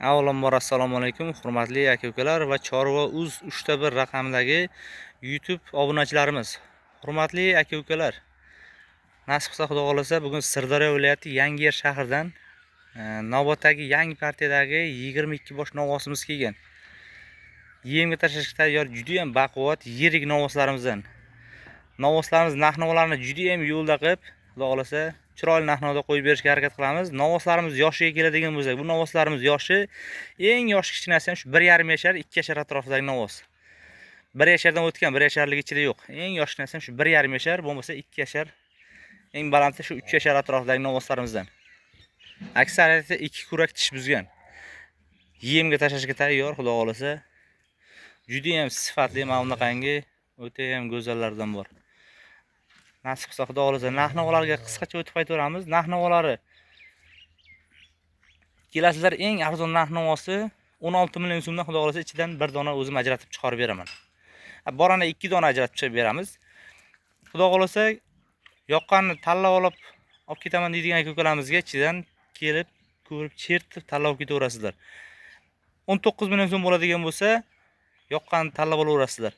Avvalambor assalomu alaykum hurmatli aka-ukalar va Chorva.uz 3ta1 raqamidagi YouTube obunachilarimiz. Hurmatli aka-ukalar, nasib qilsa Xudo xolasa bugun Sirdaryo viloyati Yangiyer shahridan navbatdagi yangi partiyadagi 22 bosh novvosimiz kelgan. Yemga tashlashga tayyor juda ham baquvvat yirik novvoslarimizdan. Novvoslarimiz narx-navolarni juda ham yo'lda qilib, Xudo xolasa chiroyli narx-navoda qo'yib berishga harakat qilamiz. Novvoslarimiz yoshiga keladigan bo'lsak, bu novvoslarimiz yoshi eng yoshi kichkinasi ham shu 1,5 yashar, 2 yashar atrofidagi novvos. 1 yashardan o'tgan, 1 yasharlik ichida yo'q. Eng yoshi kichkinasi ham shu 1,5 yashar, bo'lmasa 2 yashar. Eng balandi shu 3 yashar atrofidagi novvoslarimizdan. Aksariyati 2 kurak tish buzgan. Yemga tashlashga tayyor, Xudo xolasa. Juda ham sifatli, mana bunaqangi o'ta ham go'zallardan bor. Nasib qilsa Xudo xolasa narx-navolarga qisqacha o'tib qaytaveramiz. Narx-navolari kelasizlar eng arzon narx-navosi 16 million so'mdan Xudo xolasa ichidan bir dona o'zim ajratib chiqarib beraman. Borana 2 dona ajratib chiqarib beramiz. Xudo xolasa yoqqanini tanlab olib ketaman deydigan aka-ukalarimizga ichidan kelib, ko'rib, chertib tanlab ketaverasizlar. 19 million so'm bo'ladigan bo'lsa, yoqqanini tanlab olaverasizlar.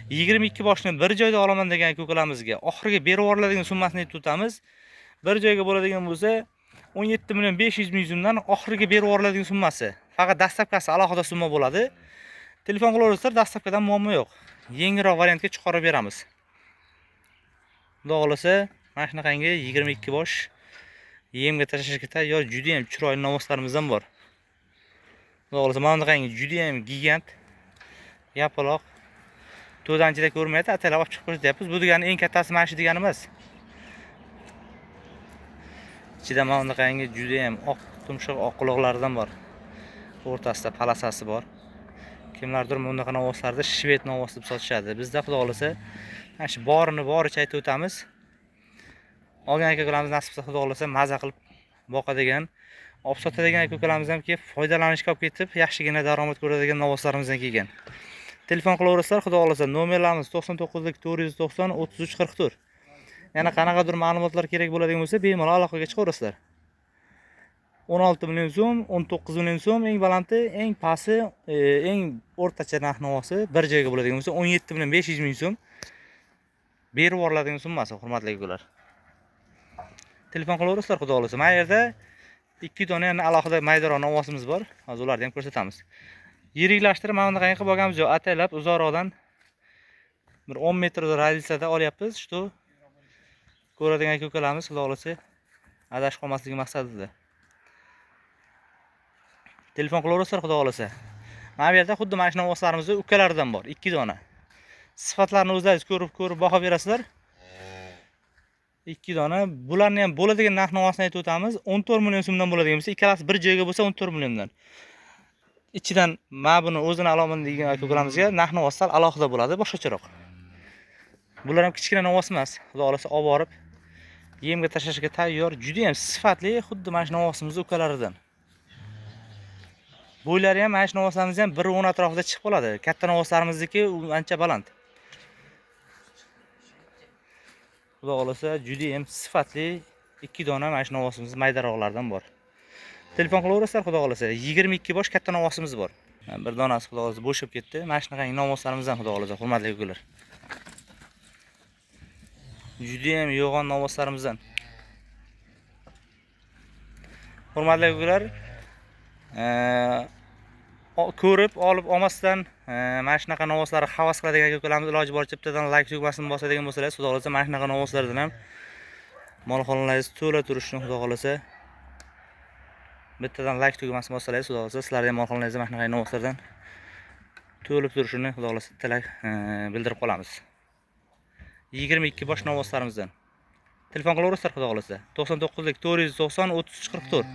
22 boshni bir joyda olaman degan aka-ukalarimizga oxirgi berib yuboriladigan summasini aytib o'tamiz. Bir joyga bo'ladigan bo'lsa 17 million 500 ming so'mdan oxirgi berib yuboriladigan summasi. Faqat dastlabkasi alohida summa bo'ladi. Telefon qilaverasizlar, dastlabkadan muammo yo'q. Yengilroq variantga chiqarib beramiz. Xudo xolasa, mana shunaqangi 22 bosh yemga tashlashga tayyor juda ham chiroyli novvoslarimizdan bor. Xudo xolasa, mana bunaqangi juda ham gigant yapaloq to'danchida ko'rmaydi, atalab olib chiqib ko'rsatyapmiz. Bu degani eng kattasi mana shu degani emas. Ichida mana bunaqangi juda ham oq tumshuq oq quloqlaridan bor. O'rtasida palasasi bor. Kimlardir bunaqa novvoslarni shved novvos deb sotishadi. Bizda Xudo xolasa mana shu borini boricha aytib o'tamiz. Olgan aka-ukalarimiz nasib qilsa Xudo xolasa maza qilib boqadigan, olib sotadigan aka-ukalarimiz ham kelib foydalanishga olib ketib, yaxshigina daromad ko'radigan novvoslarimizdan kelgan. Telefon qilaverasizlar, Xudo xolasa. Nomerlarimiz 99 490 33 44. Yana qanaqadir ma'lumotlar kerak bo'ladigan bo'lsa, bemalol aloqaga chiqaverasizlar. 16 million so'm, 19 million so'm, eng balandi, eng pasti, eng o'rtacha narx-navosi bir joyga bo'ladigan bo'lsa 17 million 500 ming so'm berib yuboriladigan summasi, hurmatli aka-ukalar. Telefon qilaverasizlar, Xudo xolasa. Mana yerda 2 dona yana alohida maydaroq novvosimiz bor. Hozir ularni ham ko'rsatamiz. Yiriklashtirib mana bunaqangi qilib olganmiz yo'q, ataylab uzoqroqdan bir 10 metr radiusda olyapmiz. Shu ko'radigan aka-ukalarimiz Xudo xolasa adashib qolmasligi maqsadida. Telefon qilaverasizlar, Xudo xolasa. Mana bu yerda xuddi mana shu novvoslarimiz ukalaridan bor, 2 dona. Sifatlarini o'zlaringiz ko'rib baho berasizlar. 2 dona. Bularni ham bo'ladigan narx-navosini aytib o'tamiz. 14 million so'mdan bo'ladigan bo'lsa, ikkalasi bir joyga bo'lsa 14 milliondan. Ichidan mana buni o'zini aloman degan aka-ukalarimizga narx-navoslar alohida bo'ladi, boshqacharoq. Bular ham kichkina novvos emas. Xudo xolasa olib borib yemga tashlashga tayyor, juda ham sifatli, xuddi mana shu novvosimiz ukalaridan. Bo'ylari ham mana shu novvoslarimiz ham 1.10 atrofida chiqib qoladi. Katta novvoslarimizniki ancha baland. Xudo xolasa juda ham sifatli 2 dona mana shu novvosimiz maydaroqlardan bor. Telefon qilaverasizlar, Xudo xolasa. 22 bosh katta novvosimiz bor. Bir donasi Xudo xolasa bo'shab ketdi. Mana shunaqangi novvoslarimizdan Xudo xolasa, hurmatli aka-ukalar. Juda ham yo'g'on novvoslarimizdan. Hurmatli aka-ukalar, ko'rib olib olmasdan mana shunaqa novvoslarga havas qiladigan aka-ukalarimiz iloji boricha bittadan like tugmasini bosadigan bo'lsalar, Xudo xolasa mana shunaqa novvoslardan ham mol-xonalarningiz to'la turishini Xudo xolasa bittadan like tugmasini bossalar, Xudo xolasa sizlarning mol-xonalarningiz mana shunaqa novvoslardan to'lib turishini Xudo xolasa tilak bildirib qolamiz. 22 bosh novvoslarimizdan. Telefon qilaverasizlar, Xudo xolasa. 99 490 33 44.